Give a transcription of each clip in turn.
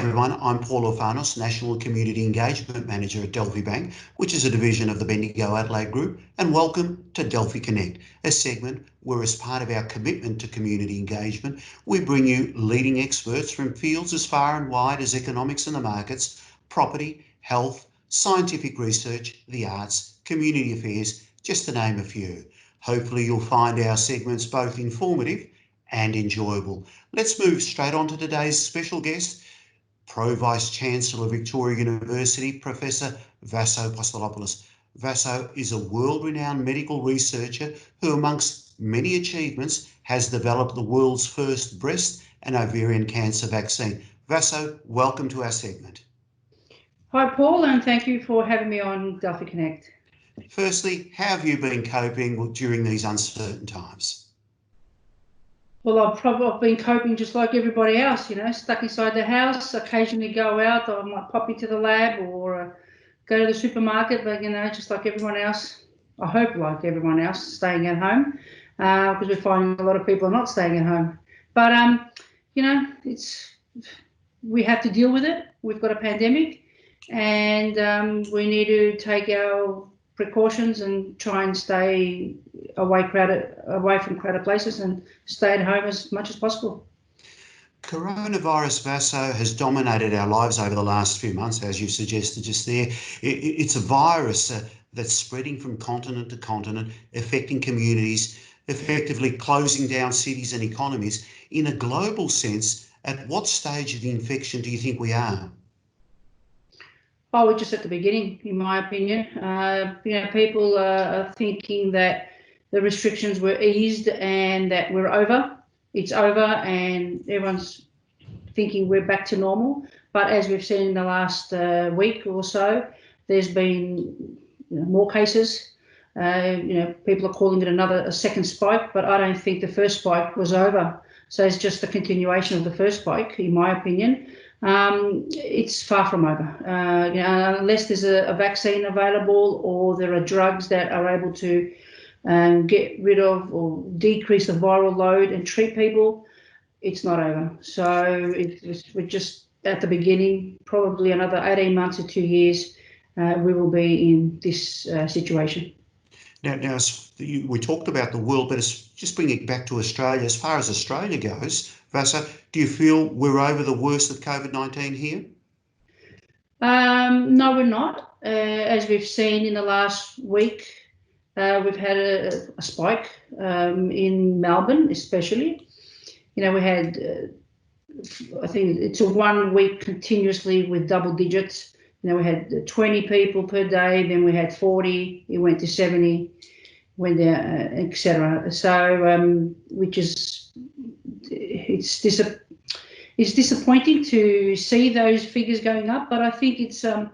everyone, I'm Paul Orfanos, National Community Engagement Manager at Delphi Bank, which is a division of the Bendigo Adelaide Group, and welcome to Delphi Connect, a segment where, as part of our commitment to community engagement, we bring you leading experts from fields as far and wide as economics and the markets, property, health, scientific research, the arts, community affairs, just to name a few. Hopefully you'll find our segments both informative and enjoyable. Let's move straight on to today's special guest, Vice Chancellor of Victoria University, Professor Vasso Apostolopoulos. Vasso is a world-renowned medical researcher who, amongst many achievements, has developed the world's first breast and ovarian cancer vaccine. Vasso, welcome to our segment. Hi, Paul, and thank you for having me on Delphi Connect. Firstly, how have you been coping during these uncertain times? Well, I've been coping just like everybody else, stuck inside the house, occasionally go out. I might pop into the lab or go to the supermarket, but, just like everyone else, I hope like everyone else, staying at home, because we're finding a lot of people are not staying at home. But, we have to deal with it. We've got a pandemic, and we need to take our precautions and try and stay away from crowded places and stay at home as much as possible. Coronavirus, Vasso, has dominated our lives over the last few months, as you suggested just there. It's a virus that's spreading from continent to continent, affecting communities, effectively closing down cities and economies. In a global sense, at what stage of the infection do you think we are? Oh, we're just at the beginning, in my opinion. People are thinking that the restrictions were eased and that we're over. It's over, and everyone's thinking we're back to normal. But as we've seen in the last week or so, there's been more cases. People are calling it a second spike, but I don't think the first spike was over. So it's just the continuation of the first spike, in my opinion. It's far from over. Unless there's a vaccine available or there are drugs that are able to get rid of or decrease the viral load and treat people, it's not over. So we're just at the beginning. Probably another 18 months or 2 years, we will be in this situation. Now, we talked about the world, but just bring it back to Australia. As far as Australia goes, Vasso, do you feel we're over the worst of COVID-19 here? No, we're not. As we've seen in the last week, we've had a spike in Melbourne, especially. We had, I think it's a 1 week continuously with double digits. We had 20 people per day, then we had 40, it went to 70, went down, etc. So, it's disappointing to see those figures going up, but I think it's, a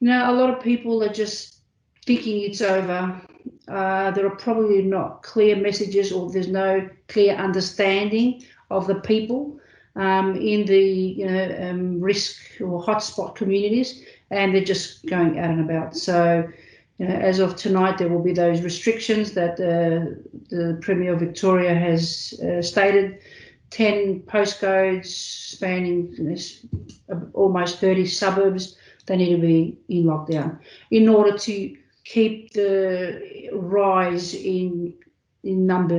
lot of people are just thinking it's over. There are probably not clear messages, or there's no clear understanding of the people in the risk or hotspot communities, and they're just going out and about. So, as of tonight, there will be those restrictions that the Premier of Victoria has stated. 10 postcodes spanning almost 30 suburbs, they need to be in lockdown in order to keep the rise in number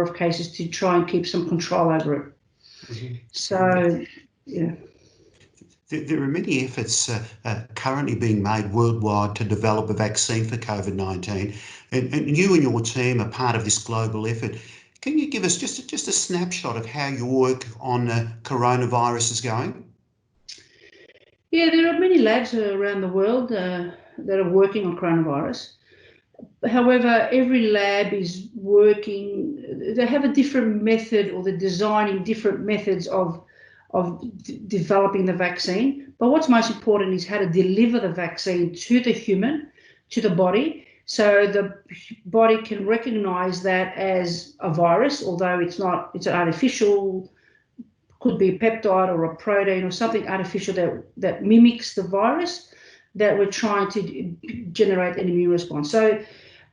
of cases, to try and keep some control over it. Mm-hmm. So, yeah. There are many efforts currently being made worldwide to develop a vaccine for COVID-19, and you and your team are part of this global effort. Can you give us just a snapshot of how your work on coronavirus is going? Yeah, there are many labs around the world that are working on coronavirus. However, every lab is working, they have a different method, or they're designing different methods of developing the vaccine. But what's most important is how to deliver the vaccine to the human, to the body, so the body can recognize that as a virus, although it's not, it's an artificial, could be a peptide or a protein or something artificial that mimics the virus, that we're trying to generate an immune response. So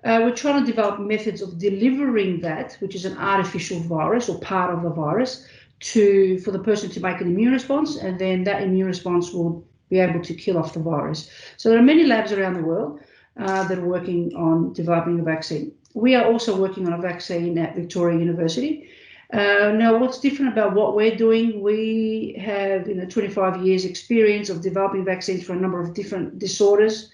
we're trying to develop methods of delivering that, which is an artificial virus or part of the virus, for the person to make an immune response, and then that immune response will be able to kill off the virus. So there are many labs around the world that are working on developing a vaccine. We are also working on a vaccine at Victoria University. Now, what's different about what we're doing, we have 25 years experience of developing vaccines for a number of different disorders,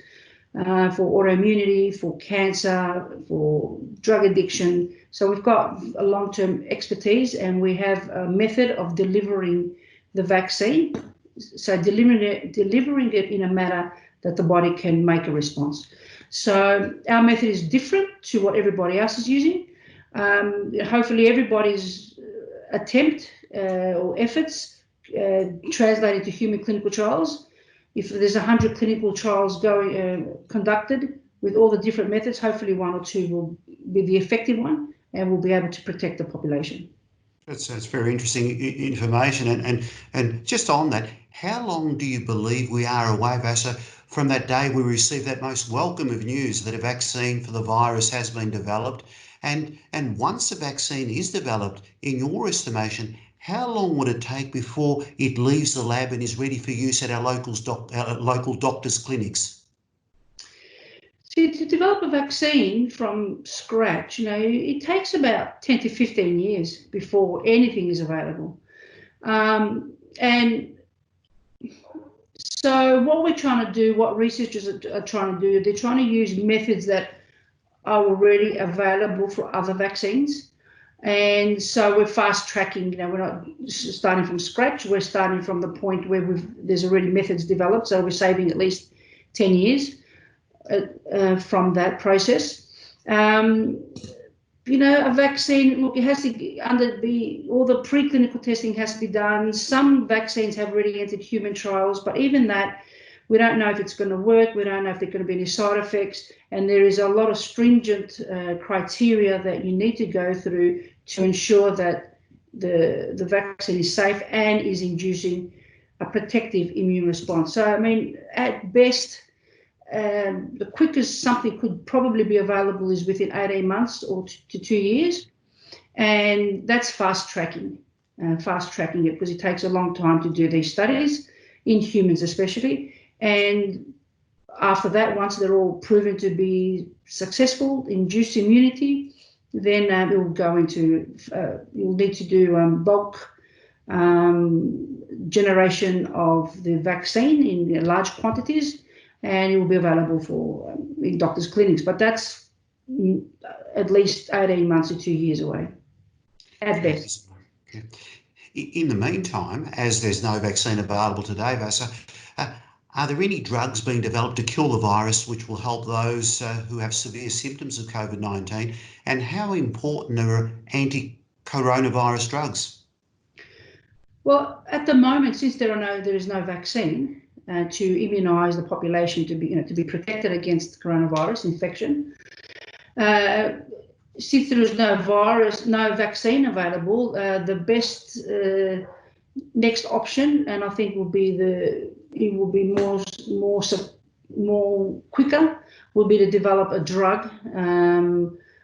for autoimmunity, for cancer, for drug addiction. So we've got a long-term expertise, and we have a method of delivering the vaccine. So delivering it in a manner that the body can make a response. So our method is different to what everybody else is using. Hopefully everybody's attempt or efforts translated to human clinical trials. If there's 100 clinical trials conducted with all the different methods, hopefully one or two will be the effective one and will be able to protect the population. That's very interesting information. And just on that, how long do you believe we are away, Vasso, from that day we received that most welcome of news that a vaccine for the virus has been developed? And once a vaccine is developed, in your estimation, how long would it take before it leaves the lab and is ready for use at our local doctors' clinics? To develop a vaccine from scratch, it takes about 10 to 15 years before anything is available. And so what we're trying to do, what researchers are trying to do, they're trying to use methods that are already available for other vaccines. And so we're fast tracking, we're not starting from scratch, we're starting from the point where there's already methods developed. So we're saving at least 10 years from that process. A vaccine, look, it has to all the preclinical testing has to be done. Some vaccines have already entered human trials, but even that, we don't know if it's going to work. We don't know if there are going to be any side effects. And there is a lot of stringent criteria that you need to go through to ensure that the vaccine is safe and is inducing a protective immune response. So, at best, the quickest something could probably be available is within 18 months or to 2 years. And that's fast tracking it, because it takes a long time to do these studies, in humans especially. And after that, once they're all proven to be successful, induce immunity, then it will go into, you'll need to do bulk generation of the vaccine in large quantities, and it will be available in doctors' clinics. But that's at least 18 months to 2 years away, at best. In the meantime, as there's no vaccine available today, Vasso, are there any drugs being developed to kill the virus which will help those who have severe symptoms of COVID-19? And how important are anti-coronavirus drugs? Well, at the moment, since there is no vaccine to immunise the population to be protected against coronavirus infection, since there is no vaccine available, the best next option, and I think will be more quicker, will be to develop a drug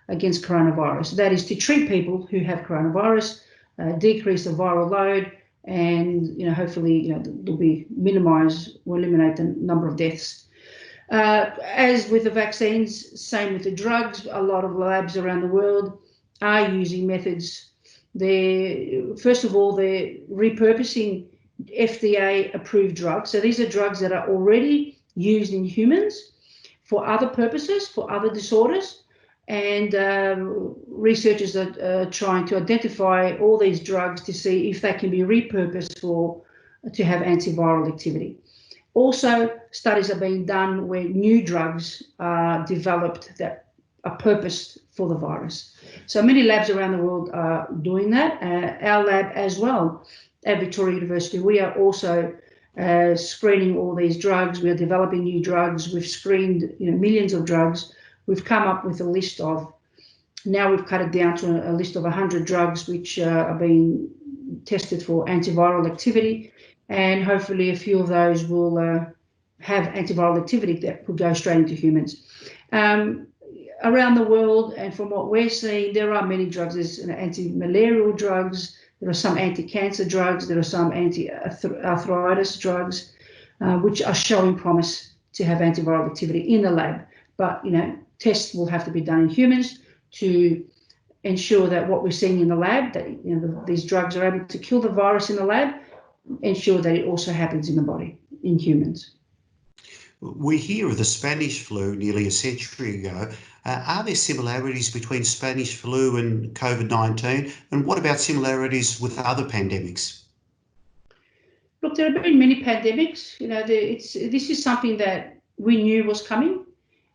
against coronavirus. That is to treat people who have coronavirus, decrease the viral load, and hopefully there'll be minimise or eliminate the number of deaths. As with the vaccines, same with the drugs. A lot of labs around the world are using methods. First of all, they're repurposing FDA-approved drugs. So these are drugs that are already used in humans for other purposes, for other disorders. And researchers are trying to identify all these drugs to see if they can be repurposed to have antiviral activity. Also, studies are being done where new drugs are developed that are purposed for the virus. So many labs around the world are doing that. Our lab as well at Victoria University, we are also screening all these drugs. We are developing new drugs. We've screened millions of drugs. We've come up with a list of, now we've cut it down to a list of 100 drugs which are being tested for antiviral activity, and hopefully a few of those will have antiviral activity that could go straight into humans. Around the world, and from what we're seeing, there are many drugs. There's anti-malarial drugs, There are some anti-cancer drugs. There are some anti-arthritis drugs, which are showing promise to have antiviral activity in the lab. But, tests will have to be done in humans to ensure that what we're seeing in the lab, that these drugs are able to kill the virus in the lab, ensure that it also happens in the body, in humans. We hear of the Spanish flu nearly a century ago. Are there similarities between Spanish flu and COVID-19? And what about similarities with other pandemics? Look, there have been many pandemics. This is something that we knew was coming.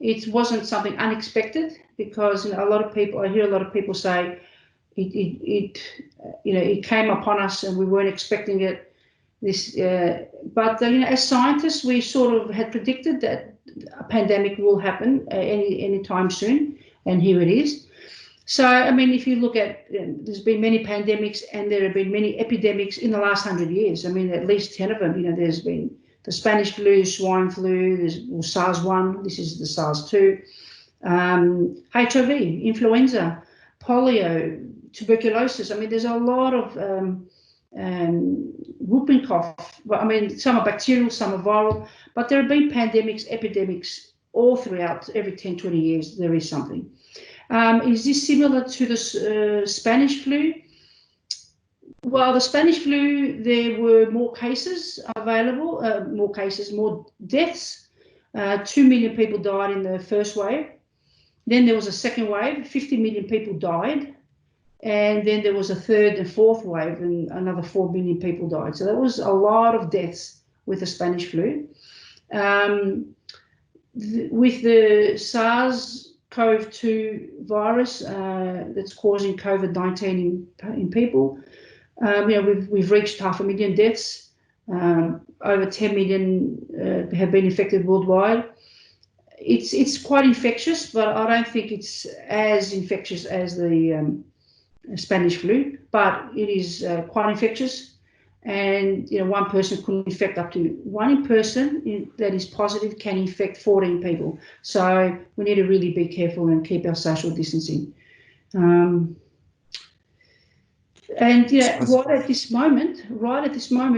It wasn't something unexpected because I hear a lot of people say it came upon us and we weren't expecting it. But as scientists, we sort of had predicted that a pandemic will happen any time soon, and here it is. So, if you look at, there's been many pandemics and there have been many epidemics in the last 100 years. At least 10 of them. There's been the Spanish flu, swine flu, there's SARS-1, this is the SARS-2, HIV, influenza, polio, tuberculosis. There's a lot of whooping cough. Some are bacterial, some are viral, but there have been pandemics, epidemics all throughout. Every 10, 20 years, there is something. Is this similar to the Spanish flu? Well, the Spanish flu, there were more cases available, more deaths. 2 million people died in the first wave. Then there was a second wave, 50 million people died. And then there was a third and fourth wave and another 4 million people died. So that was a lot of deaths with the Spanish flu. With the SARS-CoV-2 virus that's causing COVID-19 in people, we've reached 500,000 deaths. Over 10 million have been infected worldwide. It's quite infectious, but I don't think it's as infectious as the Spanish flu, but it is quite infectious. And one person could infect up to one person that is positive can infect 14 people. So we need to really be careful and keep our social distancing. Right at this moment,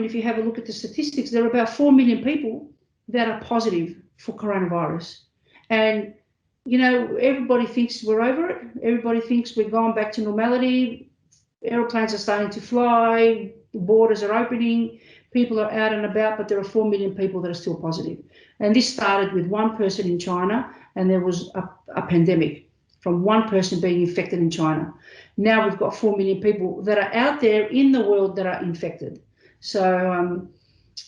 if you have a look at the statistics, there are about 4 million people that are positive for coronavirus. And, everybody thinks we're over it. Everybody thinks we're going back to normality. Aeroplanes are starting to fly. The borders are opening. People are out and about, but there are 4 million people that are still positive. And this started with one person in China, and there was a pandemic from one person being infected in China. Now we've got 4 million people that are out there in the world that are infected. So,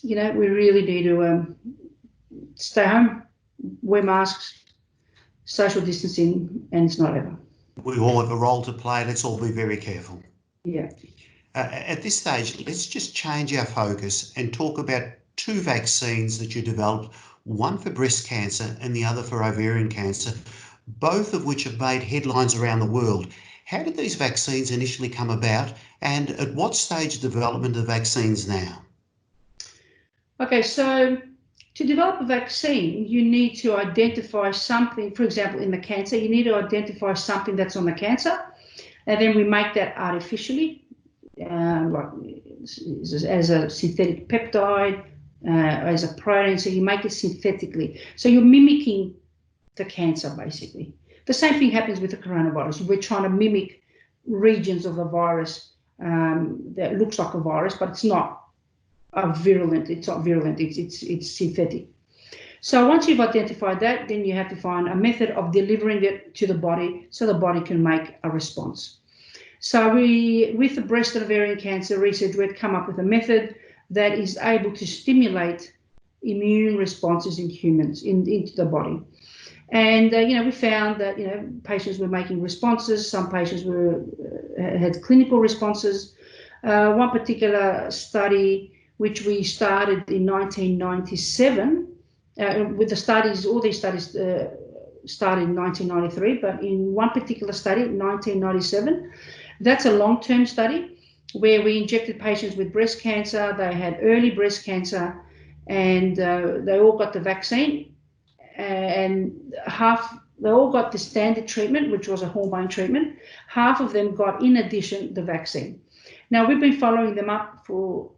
we really need to stay home, wear masks, social distancing, and it's not over. We all have a role to play. Let's all be very careful. Yeah. At this stage, let's just change our focus and talk about 2 vaccines that you developed, one for breast cancer and the other for ovarian cancer, both of which have made headlines around the world. How did these vaccines initially come about, and at what stage of development are the vaccines now? Okay, so to develop a vaccine, you need to identify something. For example, in the cancer, you need to identify something that's on the cancer, and then we make that artificially, as a synthetic peptide, as a protein. So you make it synthetically. So you're mimicking the cancer, basically. The same thing happens with the coronavirus. We're trying to mimic regions of the virus that looks like a virus, but it's not. It's not virulent, it's synthetic. So once you've identified that, then you have to find a method of delivering it to the body so the body can make a response. So with the breast and ovarian cancer research, we've come up with a method that is able to stimulate immune responses in humans, into the body. And, we found that, patients were making responses. Some patients had clinical responses. One particular study, which we started in 1997, with the studies, all these studies started in 1993, but in one particular study, 1997, that's a long-term study where we injected patients with breast cancer. They had early breast cancer, and they all got the vaccine, and they all got the standard treatment, which was a hormone treatment. Half of them got, in addition, the vaccine. Now, we've been following them up for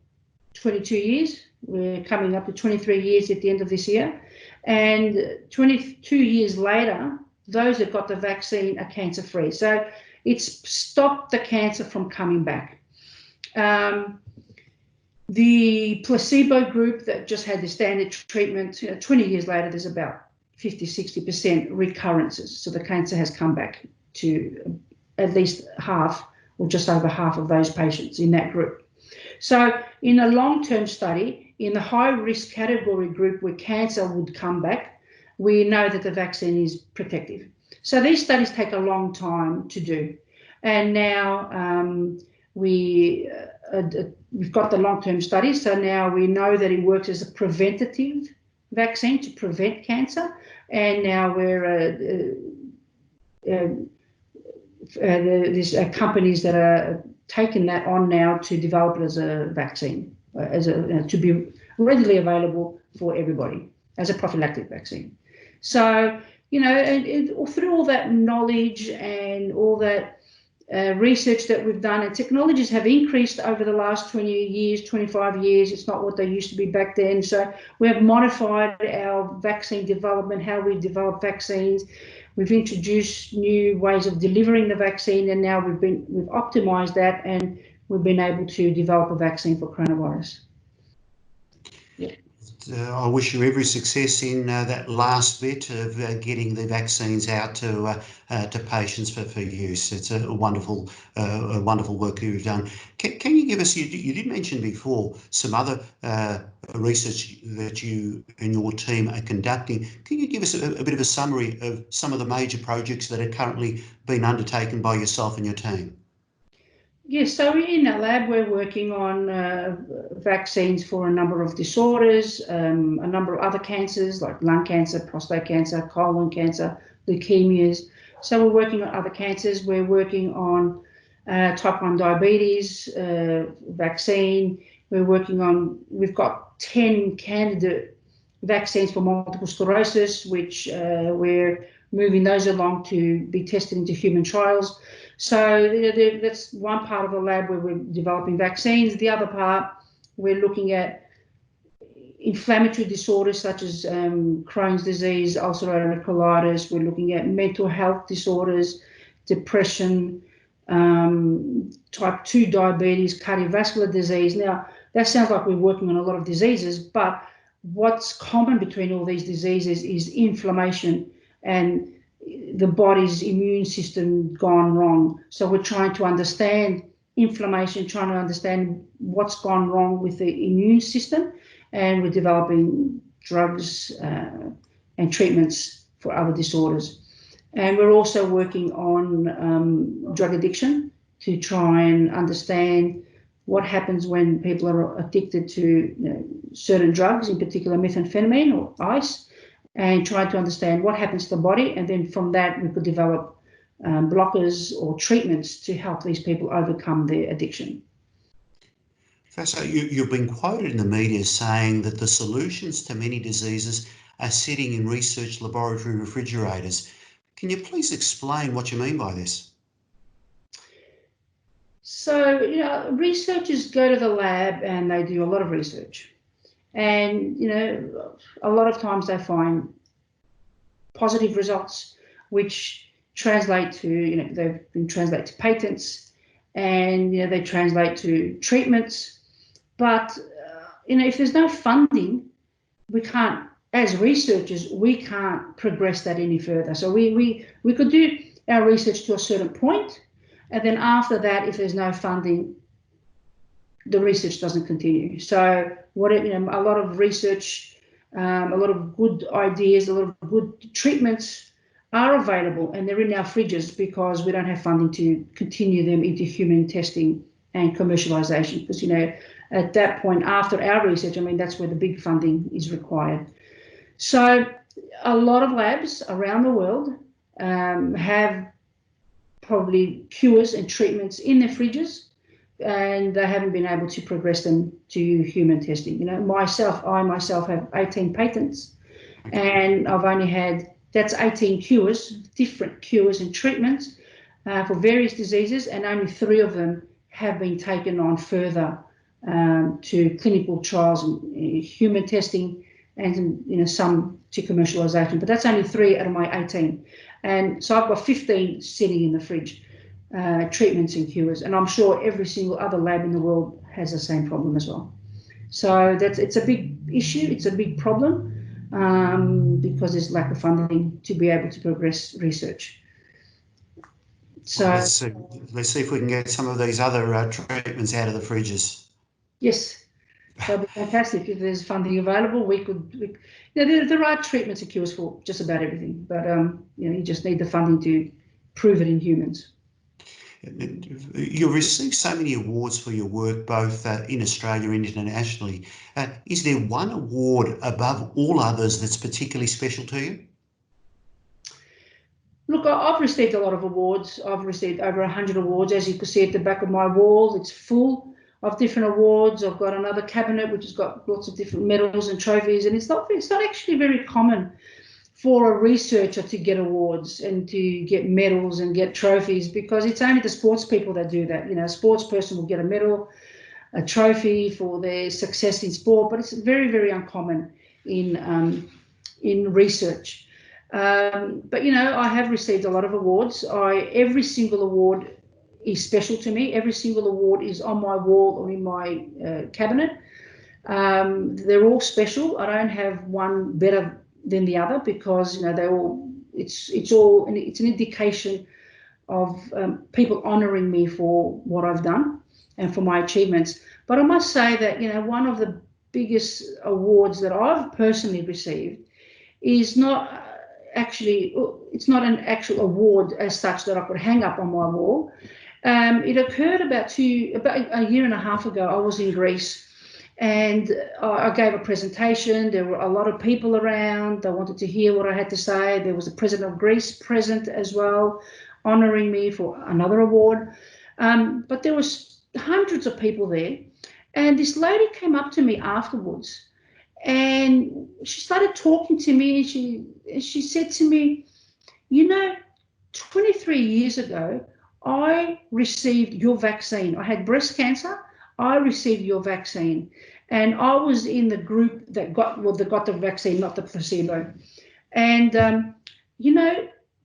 22 years. We're coming up to 23 years at the end of this year. And 22 years later, those that got the vaccine are cancer-free. So it's stopped the cancer from coming back. The placebo group that just had the standard treatment, 20 years later, there's about 50–60% recurrences. So the cancer has come back to at least half or just over half of those patients in that group. So in a long-term study, in the high-risk category group where cancer would come back, we know that the vaccine is protective. So these studies take a long time to do. And now we've got the long-term studies, so now we know that it works as a preventative vaccine to prevent cancer, and now there's companies that are taking that on now to develop it as a vaccine, to be readily available for everybody as a prophylactic vaccine. So, and through all that knowledge and all that research that we've done, and technologies have increased over the last 20 years, 25 years. It's not what they used to be back then. So we have modified our vaccine development, how we develop vaccines. We've introduced new ways of delivering the vaccine, and now we've optimized that, and we've been able to develop a vaccine for coronavirus. Yeah. I wish you every success in that last bit of getting the vaccines out to patients for use. It's a wonderful work that you've done. Can you give us, you did mention before some other research that you and your team are conducting. Can you give us a bit of a summary of some of the major projects that are currently being undertaken by yourself and your team? Yes, so in our lab, we're working on vaccines for a number of disorders, a number of other cancers like lung cancer, prostate cancer, colon cancer, leukemias. So we're working on other cancers. We're working on type 1 diabetes vaccine. We've got 10 candidate vaccines for multiple sclerosis, which we're moving those along to be tested into human trials. So that's one part of the lab where we're developing vaccines. The other part, we're looking at inflammatory disorders such as Crohn's disease, ulcerative colitis. We're looking at mental health disorders, depression, type 2 diabetes, cardiovascular disease. Now, that sounds like we're working on a lot of diseases, but what's common between all these diseases is inflammation and the body's immune system gone wrong. So we're trying to understand inflammation, trying to understand what's gone wrong with the immune system, and we're developing drugs and treatments for other disorders. And we're also working on drug addiction to try and understand what happens when people are addicted to certain drugs, in particular methamphetamine or ice, and try to understand what happens to the body, and then from that we could develop blockers or treatments to help these people overcome their addiction. So you've been quoted in the media saying that the solutions to many diseases are sitting in research laboratory refrigerators. Can you please explain what you mean by this? So, researchers go to the lab and they do a lot of research. And, a lot of times they find positive results, which translate to, they've been translated to patents, and, they translate to treatments. But, if there's no funding, we can't, as researchers, we can't progress that any further. So we could do our research to a certain point, and then after that, if there's no funding, the research doesn't continue. So a lot of research, a lot of good ideas, a lot of good treatments are available, and they're in our fridges because we don't have funding to continue them into human testing and commercialization. Because, at that point after our research, that's where the big funding is required. So a lot of labs around the world have probably cures and treatments in their fridges, and they haven't been able to progress them to human testing. I myself have 18 patents, and I've only had, that's 18 cures, different cures and treatments for various diseases, and only 3 of them have been taken on further to clinical trials and human testing, and some to commercialisation. But that's only 3 out of my 18, and so I've got 15 sitting in the fridge, treatments and cures, and I'm sure every single other lab in the world has the same problem as well. So it's a big issue, it's a big problem, because there's lack of funding to be able to progress research. So well, let's see if we can get some of these other treatments out of the fridges. Yes, that'd be fantastic if there's funding available. There are treatments and cures for just about everything, but you just need the funding to prove it in humans. You've received so many awards for your work, both in Australia and internationally. Is there one award above all others that's particularly special to you? Look, I've received a lot of awards. I've received over 100 awards. As you can see at the back of my wall, it's full of different awards. I've got another cabinet which has got lots of different medals and trophies, and it's not actually very common for a researcher to get awards and to get medals and get trophies, because it's only the sports people that do that. A sports person will get a medal, a trophy for their success in sport, but it's very, very uncommon in research. But I have received a lot of awards. Every single award is special to me. Every single award is on my wall or in my cabinet. They're all special. I don't have one better than the other, because it's an indication of people honouring me for what I've done and for my achievements. But I must say that one of the biggest awards that I've personally received is not it's not an actual award as such that I could hang up on my wall. It occurred about a year and a half ago. I was in Greece, and I gave a presentation. There were a lot of people around. They wanted to hear what I had to say. There was the President of Greece present as well, honouring me for another award. But there was hundreds of people there, and this lady came up to me afterwards, and she started talking to me, and she said to me, 23 years ago, I received your vaccine. I had breast cancer. I received your vaccine, and I was in the group that got the vaccine, not the placebo. And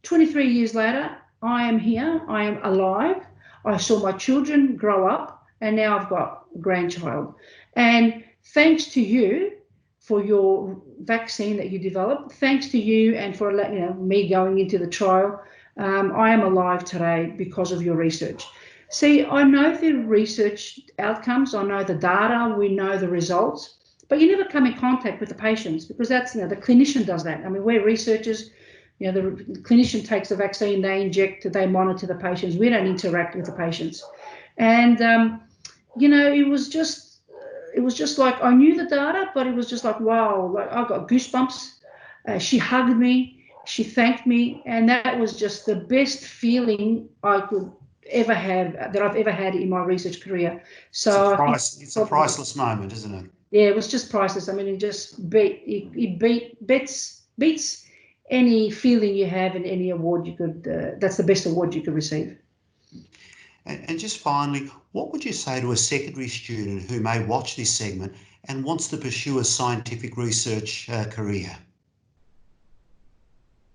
23 years later, I am here. I am alive. I saw my children grow up, and now I've got a grandchild. And thanks to you for your vaccine that you developed, thanks to you and for me going into the trial, I am alive today because of your research. See, I know the research outcomes, I know the data, we know the results, but you never come in contact with the patients, because that's, the clinician does that. I mean, we're researchers, the clinician takes the vaccine, they inject, they monitor the patients. We don't interact with the patients. And, it was just like, I knew the data, but it was just like, wow, like I got goosebumps. She hugged me, she thanked me, and that was just the best feeling I could ever have, that I've ever had in my research career. So it's a priceless moment, isn't it? Yeah, it was just priceless. I mean, it just beats any feeling you have in any award you could. That's the best award you could receive. And just finally, what would you say to a secondary student who may watch this segment and wants to pursue a scientific research career?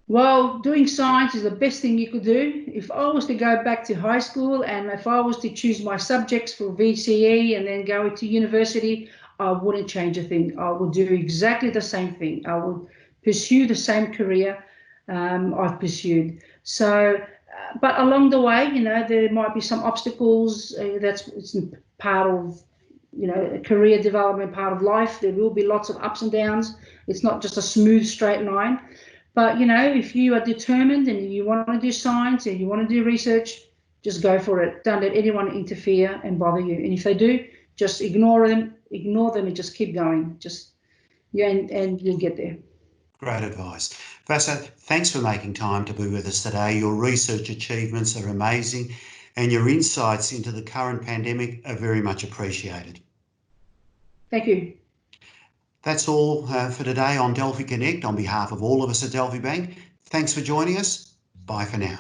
Well, doing science is the best thing you could do. If I was to go back to high school, and if I was to choose my subjects for VCE and then go to university, I wouldn't change a thing. I would do exactly the same thing. I would pursue the same career I've pursued. So, but along the way, there might be some obstacles. It's part of, career development, part of life. There will be lots of ups and downs. It's not just a smooth, straight line. But, if you are determined and you want to do science and you want to do research, just go for it. Don't let anyone interfere and bother you. And if they do, just ignore them and just keep going. And you'll get there. Great advice. Vasso, thanks for making time to be with us today. Your research achievements are amazing, and your insights into the current pandemic are very much appreciated. Thank you. That's all for today on Delphi Connect. On behalf of all of us at Delphi Bank, thanks for joining us. Bye for now.